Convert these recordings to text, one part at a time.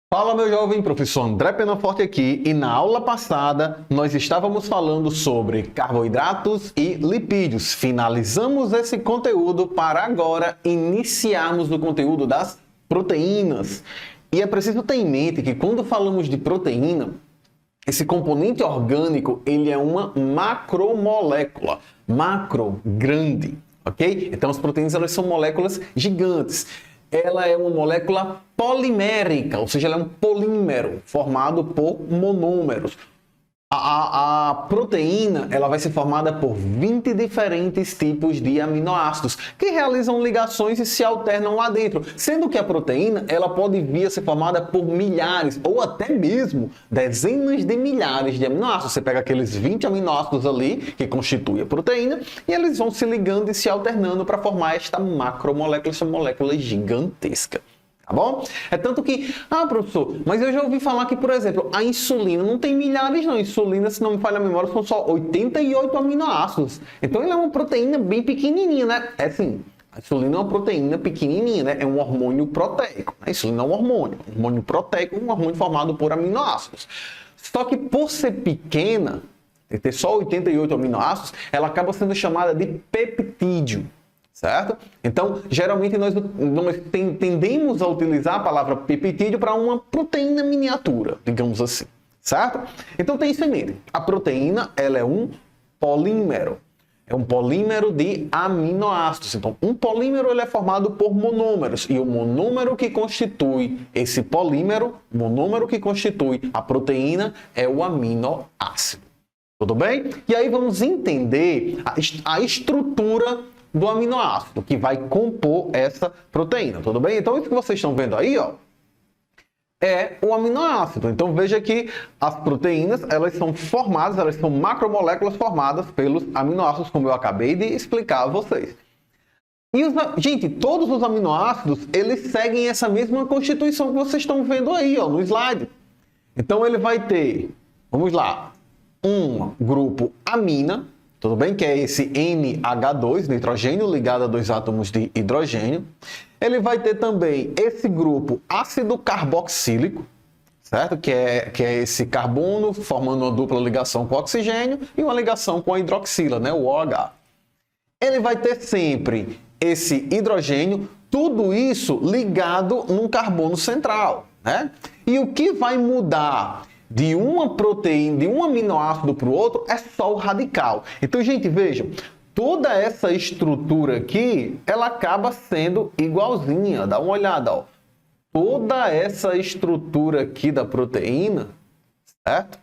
Fala, meu jovem, professor André Penaforte aqui, e na aula passada nós estávamos falando sobre carboidratos e lipídios. Finalizamos esse conteúdo para agora iniciarmos o conteúdo das proteínas. E é preciso ter em mente que quando falamos de proteína, esse componente orgânico ele é uma macromolécula, macro, grande, ok? Então as proteínas elas são moléculas gigantes. Ela é uma molécula polimérica, ou seja, ela é um polímero formado por monômeros. A proteína ela vai ser formada por 20 diferentes tipos de aminoácidos que realizam ligações e se alternam lá dentro, sendo que a proteína ela pode vir a ser formada por milhares ou até mesmo dezenas de milhares de aminoácidos. Você pega aqueles 20 aminoácidos ali que constituem a proteína e eles vão se ligando e se alternando para formar esta macromolécula, essa molécula gigantesca. Tá bom? É tanto que, professor, mas eu já ouvi falar que, por exemplo, a insulina não tem milhares não. A insulina, se não me falha a memória, são só 88 aminoácidos. Então, ela é uma proteína bem pequenininha, né? É assim, a insulina é uma proteína pequenininha, né? É um hormônio proteico. A insulina é um hormônio proteico, um hormônio formado por aminoácidos. Só que, por ser pequena, e ter só 88 aminoácidos, ela acaba sendo chamada de peptídeo. Certo? Então, geralmente nós tendemos a utilizar a palavra peptídeo para uma proteína miniatura, digamos assim. Certo? Então, tem isso em mente. A proteína ela é um polímero. É um polímero de aminoácidos. Então, um polímero ele é formado por monômeros. E o monômero que constitui esse polímero, o monômero que constitui a proteína, é o aminoácido. Tudo bem? E aí vamos entender a estrutura do aminoácido que vai compor essa proteína, tudo bem? Então, isso que vocês estão vendo aí, ó, é o aminoácido. Então, veja que as proteínas, elas são formadas, elas são macromoléculas formadas pelos aminoácidos, como eu acabei de explicar a vocês. E, gente, todos os aminoácidos, eles seguem essa mesma constituição que vocês estão vendo aí, ó, no slide. Então, ele vai ter, vamos lá, um grupo amina, tudo bem? Que é esse NH2, nitrogênio, ligado a dois átomos de hidrogênio. Ele vai ter também esse grupo ácido carboxílico, certo? Que é esse carbono formando uma dupla ligação com o oxigênio e uma ligação com a hidroxila, né? O OH. Ele vai ter sempre esse hidrogênio, tudo isso ligado num carbono central, né? E o que vai mudar de uma proteína, de um aminoácido para o outro, é só o radical. Então, gente, vejam, toda essa estrutura aqui, ela acaba sendo igualzinha. Dá uma olhada, ó. Toda essa estrutura aqui da proteína, certo?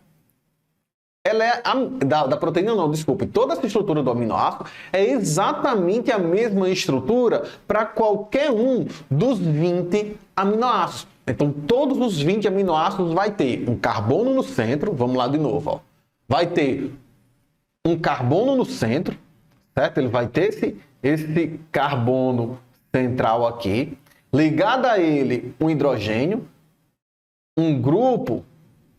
Ela é da proteína não, desculpe. Toda essa estrutura do aminoácido é exatamente a mesma estrutura para qualquer um dos 20 aminoácidos. Então, todos os 20 aminoácidos vai ter um carbono no centro. Vamos lá de novo, ó. Vai ter um carbono no centro, certo? Ele vai ter esse carbono central aqui. Ligado a ele, um hidrogênio, um grupo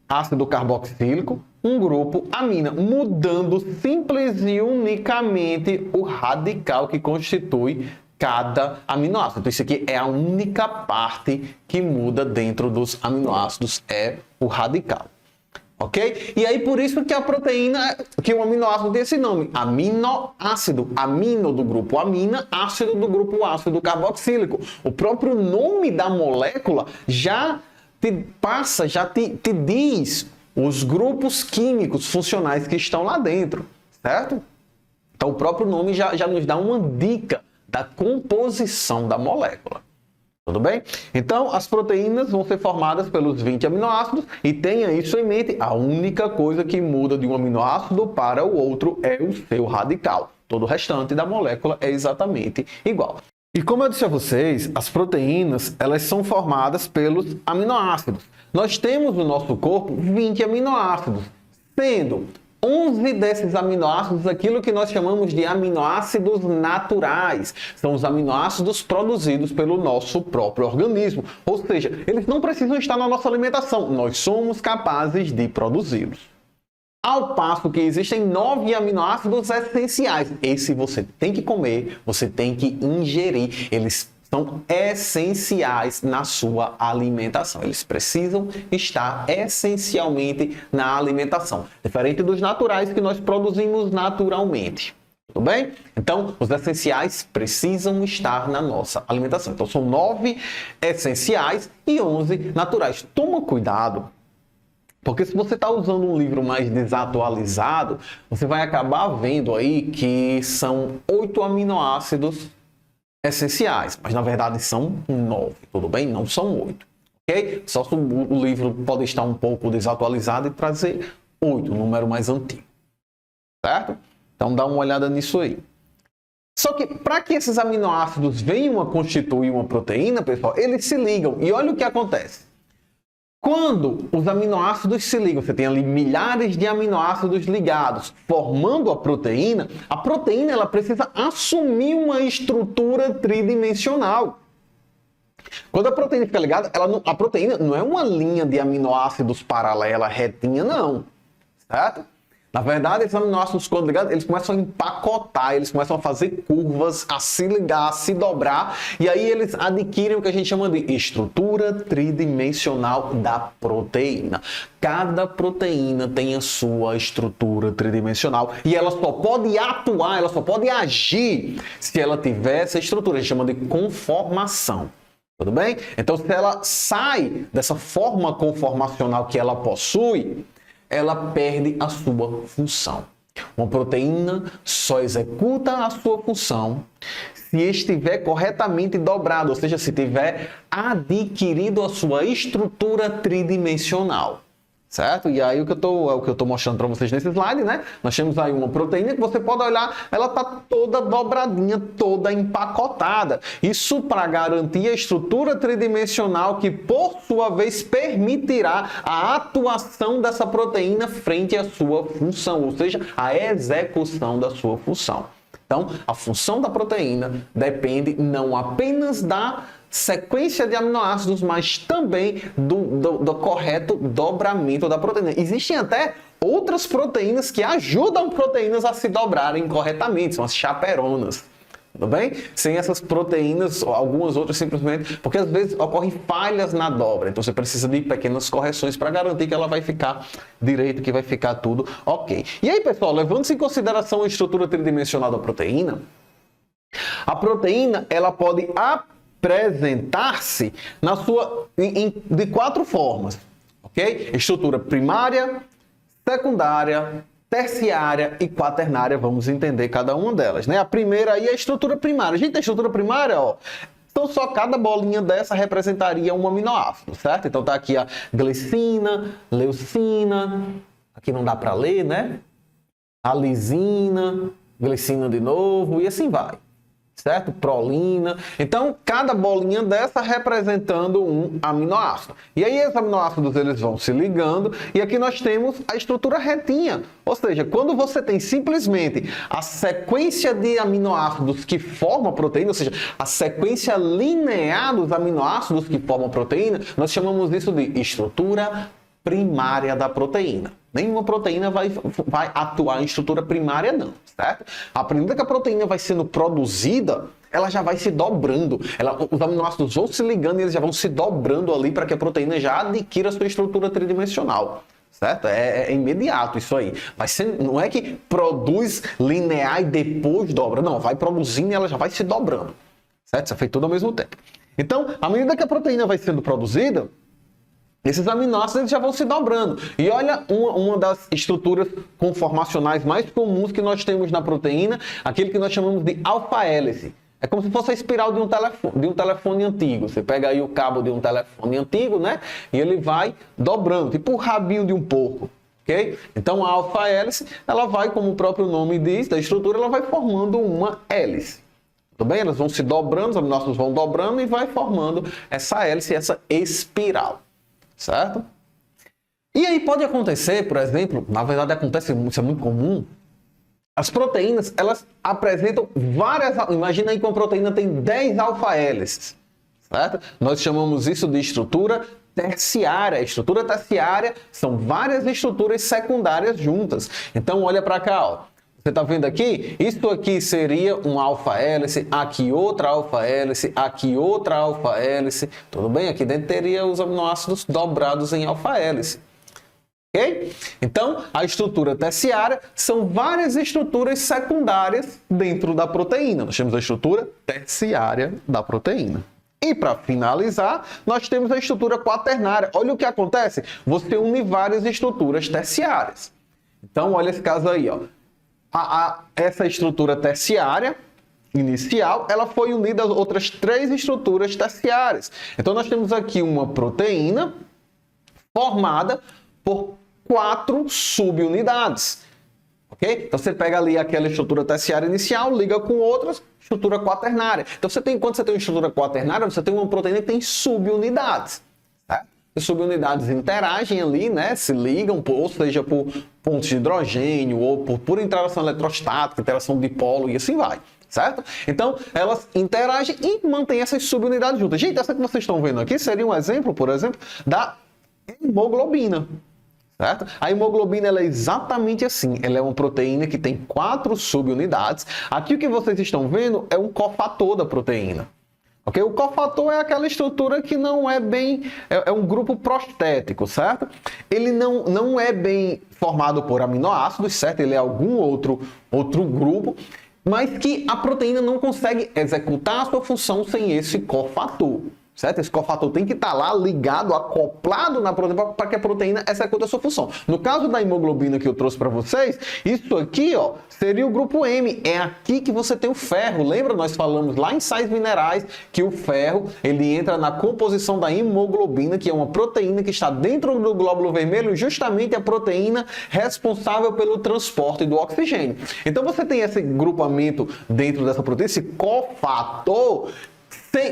ácido carboxílico, um grupo amina, mudando simples e unicamente o radical que constitui cada aminoácido. Então, isso aqui é a única parte que muda dentro dos aminoácidos, é o radical. Ok? E aí, por isso que a proteína, que o aminoácido tem esse nome, aminoácido. Amino do grupo amina, ácido do grupo ácido carboxílico. O próprio nome da molécula já te diz os grupos químicos funcionais que estão lá dentro, certo? Então, o próprio nome já nos dá uma dica da composição da molécula. Tudo bem? Então, as proteínas vão ser formadas pelos 20 aminoácidos e tenha isso em mente, a única coisa que muda de um aminoácido para o outro é o seu radical. Todo o restante da molécula é exatamente igual. E como eu disse a vocês, as proteínas, elas são formadas pelos aminoácidos. Nós temos no nosso corpo 20 aminoácidos, sendo 11 desses aminoácidos aquilo que nós chamamos de aminoácidos naturais. São os aminoácidos produzidos pelo nosso próprio organismo. Ou seja, eles não precisam estar na nossa alimentação. Nós somos capazes de produzi-los. Ao passo que existem 9 aminoácidos essenciais. Esse você tem que comer, você tem que ingerir. Eles são essenciais na sua alimentação. Eles precisam estar essencialmente na alimentação, diferente dos naturais que nós produzimos naturalmente. Tudo bem? Então, os essenciais precisam estar na nossa alimentação. Então, são 9 essenciais e 11 naturais. Toma cuidado, porque se você está usando um livro mais desatualizado, você vai acabar vendo aí que são 8 aminoácidos essenciais, mas na verdade são 9, tudo bem? Não são 8, ok? Só se o livro pode estar um pouco desatualizado e trazer 8, o número mais antigo, certo? Então dá uma olhada nisso aí. Só que para que esses aminoácidos venham a constituir uma proteína, pessoal, eles se ligam. E olha o que acontece. Quando os aminoácidos se ligam, você tem ali milhares de aminoácidos ligados, formando a proteína ela precisa assumir uma estrutura tridimensional. Quando a proteína fica ligada, a proteína não é uma linha de aminoácidos paralela, retinha, não. Certo? Na verdade, esses aminoácidos, quando ligados, eles começam a empacotar, eles começam a fazer curvas, a se ligar, a se dobrar, e aí eles adquirem o que a gente chama de estrutura tridimensional da proteína. Cada proteína tem a sua estrutura tridimensional e ela só pode atuar, ela só pode agir se ela tiver essa estrutura, a gente chama de conformação. Tudo bem? Então, se ela sai dessa forma conformacional que ela possui, ela perde a sua função. Uma proteína só executa a sua função se estiver corretamente dobrado, ou seja, se tiver adquirido a sua estrutura tridimensional. Certo? E aí é o que eu estou mostrando para vocês nesse slide, né? Nós temos aí uma proteína que você pode olhar, ela está toda dobradinha, toda empacotada. Isso para garantir a estrutura tridimensional que, por sua vez, permitirá a atuação dessa proteína frente à sua função, ou seja, a execução da sua função. Então, a função da proteína depende não apenas da sequência de aminoácidos, mas também do correto dobramento da proteína. Existem até outras proteínas que ajudam proteínas a se dobrarem corretamente, são as chaperonas. Tudo bem? Sem essas proteínas, algumas outras simplesmente, porque às vezes ocorrem falhas na dobra, então você precisa de pequenas correções para garantir que ela vai ficar direito, que vai ficar tudo ok. E aí, pessoal, levando-se em consideração a estrutura tridimensional da proteína, a proteína ela pode apresentar-se de 4 formas, ok? Estrutura primária, secundária, terciária e quaternária, vamos entender cada uma delas, né? A primeira aí é a estrutura primária. Gente, a estrutura primária, ó, então só cada bolinha dessa representaria um aminoácido, certo? Então tá aqui a glicina, leucina, aqui não dá para ler, né? A lisina, glicina de novo e assim vai. Certo? Prolina. Então, cada bolinha dessa representando um aminoácido. E aí, esses aminoácidos eles vão se ligando. E aqui nós temos a estrutura retinha. Ou seja, quando você tem simplesmente a sequência de aminoácidos que formam a proteína, ou seja, a sequência linear dos aminoácidos que formam a proteína, nós chamamos isso de estrutura primária da proteína. Nenhuma proteína vai atuar em estrutura primária, não, certo? À medida que a proteína vai sendo produzida, ela já vai se dobrando. Os aminoácidos vão se ligando e eles já vão se dobrando ali para que a proteína já adquira a sua estrutura tridimensional. Certo? É imediato isso aí. Não é que produz linear e depois dobra. Não, vai produzindo e ela já vai se dobrando. Certo? Isso é feito tudo ao mesmo tempo. Então, à medida que a proteína vai sendo produzida, esses aminoácidos eles já vão se dobrando. E olha uma das estruturas conformacionais mais comuns que nós temos na proteína, aquele que nós chamamos de alfa-hélice. É como se fosse a espiral de um telefone antigo. Você pega aí o cabo de um telefone antigo, né? E ele vai dobrando, tipo o rabinho de um porco. Okay? Então a alfa-hélice, ela vai, como o próprio nome diz, da estrutura, ela vai formando uma hélice. Tudo bem? Elas vão se dobrando, os aminoácidos vão dobrando e vai formando essa hélice, essa espiral. Certo? E aí pode acontecer, por exemplo, na verdade acontece, isso é muito comum, as proteínas, elas apresentam várias, imagina aí que uma proteína tem 10 alfa-hélices, certo? Nós chamamos isso de estrutura terciária. A estrutura terciária são várias estruturas secundárias juntas. Então olha para cá, ó. Você está vendo aqui? Isso aqui seria um alfa-hélice, aqui outra alfa-hélice, aqui outra alfa-hélice. Tudo bem? Aqui dentro teria os aminoácidos dobrados em alfa-hélice. Ok? Então, a estrutura terciária são várias estruturas secundárias dentro da proteína. Nós temos a estrutura terciária da proteína. E para finalizar, nós temos a estrutura quaternária. Olha o que acontece. Você une várias estruturas terciárias. Então, olha esse caso aí, ó. Essa estrutura terciária inicial, ela foi unida às outras 3 estruturas terciárias. Então, nós temos aqui uma proteína formada por 4 subunidades. Ok? Então, você pega ali aquela estrutura terciária inicial, liga com outras, estrutura quaternária. Então, quando você tem uma estrutura quaternária, você tem uma proteína que tem subunidades. As subunidades interagem ali, né? Se ligam, ou seja, por pontos de hidrogênio, ou por interação eletrostática, interação de dipolo e assim vai, certo? Então, elas interagem e mantêm essas subunidades juntas. Gente, essa que vocês estão vendo aqui seria um exemplo, por exemplo, da hemoglobina, certo? A hemoglobina ela é exatamente assim, ela é uma proteína que tem 4 subunidades. Aqui o que vocês estão vendo é um cofator da proteína. Okay? O cofator é aquela estrutura que não é bem... É um grupo prostético, certo? Ele não é bem formado por aminoácidos, certo? Ele é algum outro grupo, mas que a proteína não consegue executar a sua função sem esse cofator. Certo? Esse cofator tem que estar lá ligado, acoplado na proteína para que a proteína execute a sua função. No caso da hemoglobina que eu trouxe para vocês, isso aqui ó, seria o grupo M. É aqui que você tem o ferro. Lembra? Nós falamos lá em sais minerais que o ferro ele entra na composição da hemoglobina, que é uma proteína que está dentro do glóbulo vermelho, justamente a proteína responsável pelo transporte do oxigênio. Então você tem esse grupamento dentro dessa proteína, esse cofator,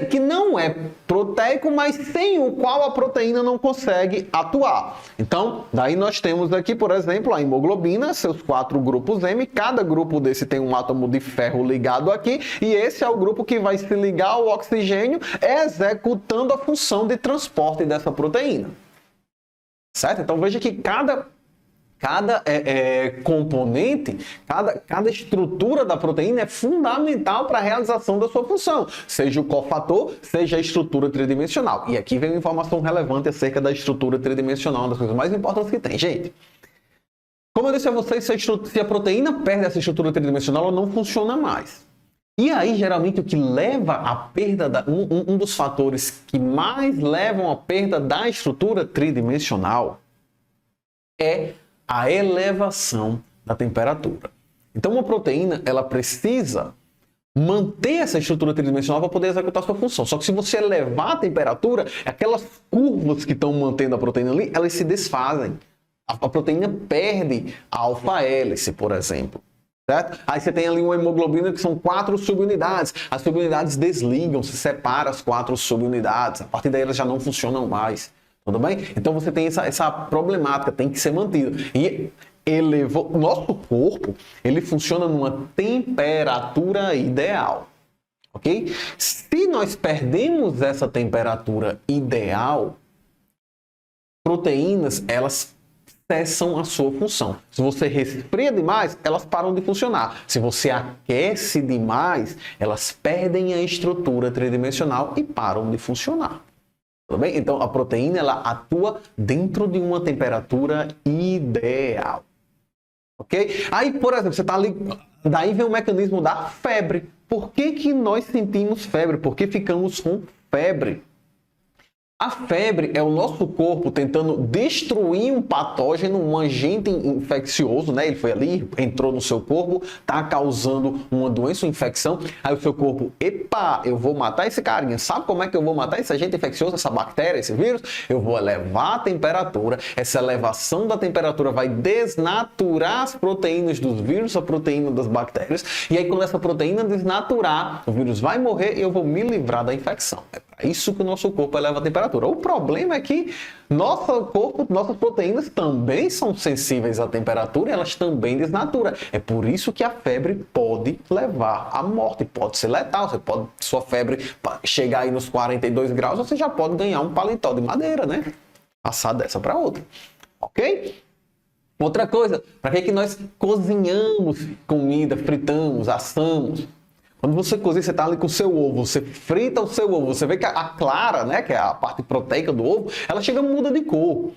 que não é proteico, mas sem o qual a proteína não consegue atuar. Então, daí nós temos aqui, por exemplo, a hemoglobina, seus 4 grupos M, cada grupo desse tem um átomo de ferro ligado aqui, e esse é o grupo que vai se ligar ao oxigênio, executando a função de transporte dessa proteína. Certo? Então, veja que cada componente, cada estrutura da proteína é fundamental para a realização da sua função, seja o cofator, seja a estrutura tridimensional. E aqui vem uma informação relevante acerca da estrutura tridimensional, uma das coisas mais importantes que tem, gente. Como eu disse a vocês, se a proteína perde essa estrutura tridimensional, ela não funciona mais. E aí, geralmente, o que leva à perda, um dos fatores que mais levam à perda da estrutura tridimensional é a elevação da temperatura. Então, uma proteína, ela precisa manter essa estrutura tridimensional para poder executar sua função. Só que se você elevar a temperatura, aquelas curvas que estão mantendo a proteína ali, elas se desfazem. A proteína perde a alfa-hélice, por exemplo. Certo? Aí você tem ali uma hemoglobina que são 4 subunidades. As subunidades desligam, se separam as 4 subunidades. A partir daí elas já não funcionam mais. Tudo bem? Então você tem essa problemática, tem que ser mantido. E o nosso corpo, ele funciona numa temperatura ideal. Ok? Se nós perdemos essa temperatura ideal, proteínas, elas cessam a sua função. Se você resfria demais, elas param de funcionar. Se você aquece demais, elas perdem a estrutura tridimensional e param de funcionar. Tudo bem? Então, a proteína ela atua dentro de uma temperatura ideal. Ok? Aí, por exemplo, você está ali... Daí vem o mecanismo da febre. Por que nós sentimos febre? Por que ficamos com febre? A febre é o nosso corpo tentando destruir um patógeno, um agente infeccioso, né? Ele foi ali, entrou no seu corpo, está causando uma doença, uma infecção. Aí o seu corpo, epa, eu vou matar esse carinha. Sabe como é que eu vou matar esse agente infeccioso, essa bactéria, esse vírus? Eu vou elevar a temperatura. Essa elevação da temperatura vai desnaturar as proteínas dos vírus, a proteína das bactérias. E aí quando essa proteína desnaturar, o vírus vai morrer e eu vou me livrar da infecção. É para isso que o nosso corpo eleva a temperatura. O problema é que nosso corpo, nossas proteínas também são sensíveis à temperatura e elas também desnaturam. É por isso que a febre pode levar à morte, pode ser letal. Você pode, sua febre chegar aí nos 42 graus, você já pode ganhar um paletó de madeira, né? Passar dessa para outra. Ok? Outra coisa, para que nós cozinhamos comida, fritamos, assamos? Quando você cozinha, você está ali com o seu ovo, você frita o seu ovo, você vê que a clara, né, que é a parte proteica do ovo, ela chega a muda de cor.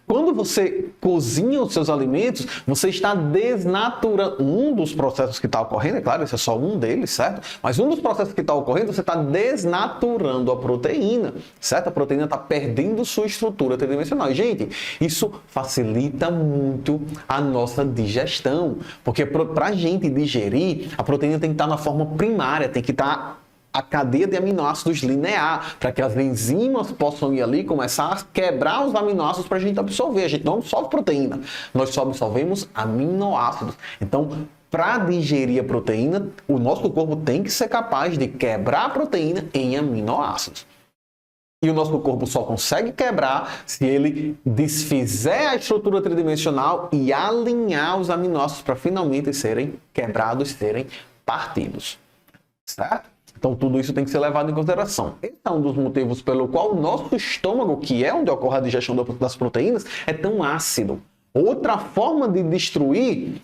Quando você cozinha os seus alimentos, você está desnaturando. Um dos processos que está ocorrendo, é claro, esse é só um deles, certo? Mas um dos processos que está ocorrendo, você está desnaturando a proteína, certo? A proteína está perdendo sua estrutura tridimensional. Gente, isso facilita muito a nossa digestão, porque para a gente digerir, a proteína tem que estar na forma primária, tem que estar a cadeia de aminoácidos linear, para que as enzimas possam ir ali e começar a quebrar os aminoácidos para a gente absorver. A gente não absorve proteína, nós só absorvemos aminoácidos. Então, para digerir a proteína, o nosso corpo tem que ser capaz de quebrar a proteína em aminoácidos. E o nosso corpo só consegue quebrar se ele desfizer a estrutura tridimensional e alinhar os aminoácidos para finalmente serem quebrados, serem partidos. Certo? Então, tudo isso tem que ser levado em consideração. Esse é um dos motivos pelo qual o nosso estômago, que é onde ocorre a digestão das proteínas, é tão ácido. Outra forma de destruir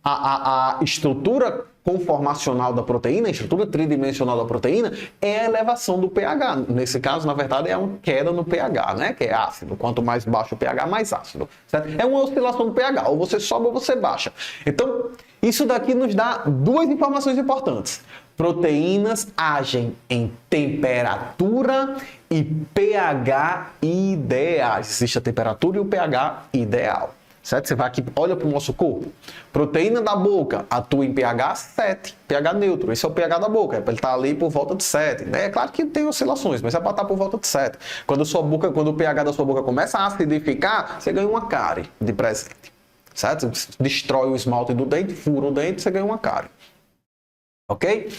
a estrutura conformacional da proteína, a estrutura tridimensional da proteína, é a elevação do pH. Nesse caso, na verdade, é uma queda no pH, né? Que é ácido. Quanto mais baixo o pH, mais ácido. Certo? É uma oscilação do pH. Ou você sobe ou você baixa. Então, isso daqui nos dá duas informações importantes. Proteínas agem em temperatura e pH ideais. Existe a temperatura e o pH ideal. Certo? Você vai aqui, olha para o nosso corpo. Proteína da boca atua em pH 7, pH neutro. Esse é o pH da boca. Ele está ali por volta de 7. Né? É claro que tem oscilações, mas é para estar por volta de 7. Quando o pH da sua boca começa a acidificar, você ganha uma cárie de presente. Certo? Você destrói o esmalte do dente, fura o dente, você ganha uma cárie. Ok?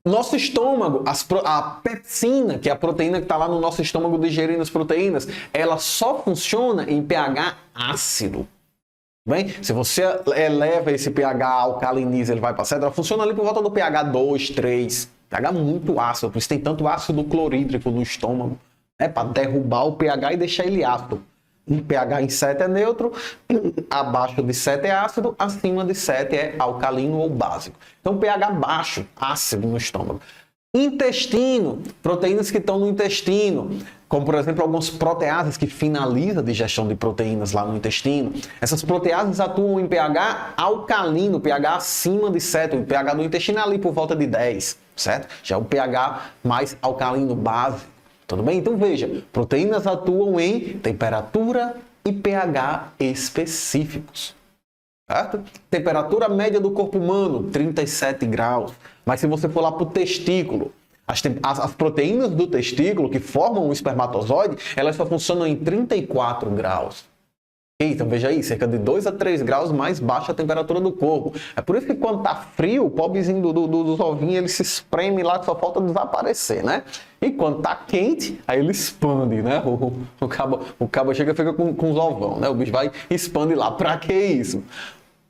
Nosso estômago, a pepsina, que é a proteína que está lá no nosso estômago digerindo as proteínas, ela só funciona em pH ácido. Bem, se você eleva esse pH, alcaliniza, ele vai para 7, ela funciona ali por volta do pH 2, 3. pH muito ácido, por isso tem tanto ácido clorídrico no estômago, né, para derrubar o pH e deixar ele ácido. Um pH em 7 é neutro, abaixo de 7 é ácido, acima de 7 é alcalino ou básico. Então, pH baixo, ácido no estômago. Intestino, proteínas que estão no intestino, como por exemplo algumas proteases que finalizam a digestão de proteínas lá no intestino. Essas proteases atuam em pH alcalino, pH acima de 7, o pH do intestino é ali por volta de 10, certo? Já é o pH mais alcalino básico. Tudo bem? Então veja, proteínas atuam em temperatura e pH específicos. Certo? Temperatura média do corpo humano, 37 graus. Mas se você for lá para o testículo, as proteínas do testículo que formam o espermatozoide, elas só funcionam em 34 graus. Então veja aí, cerca de 2 a 3 graus mais baixa a temperatura do corpo. É por isso que quando tá frio, o pobrezinho dos ovinhos, ele se espreme lá, que só falta desaparecer, né? E quando tá quente, aí ele expande, né? O cabo chega e fica com os ovão, né? O bicho vai e expande lá. Pra que isso?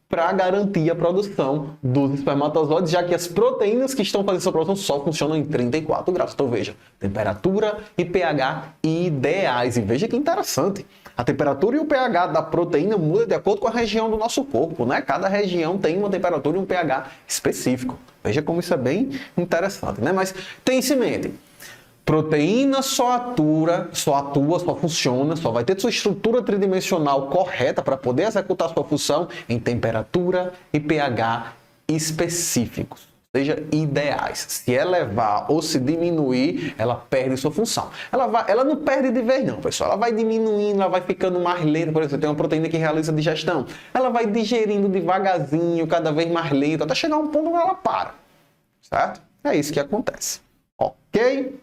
Para garantir a produção dos espermatozoides, já que as proteínas que estão fazendo essa produção só funcionam em 34 graus. Então veja, temperatura e pH ideais. E veja que interessante. A temperatura e o pH da proteína muda de acordo com a região do nosso corpo, né? Cada região tem uma temperatura e um pH específico. Veja como isso é bem interessante, né? Mas tenha isso em mente. Proteína só funciona, só vai ter sua estrutura tridimensional correta para poder executar sua função em temperatura e pH específicos, ou seja, ideais. Se elevar ou se diminuir, ela perde sua função. Ela não perde de vez não, pessoal. Ela vai diminuindo, ela vai ficando mais lenta. Por exemplo, tem uma proteína que realiza a digestão. Ela vai digerindo devagarzinho, cada vez mais lento, até chegar a um ponto onde ela para. Certo? É isso que acontece. Ok?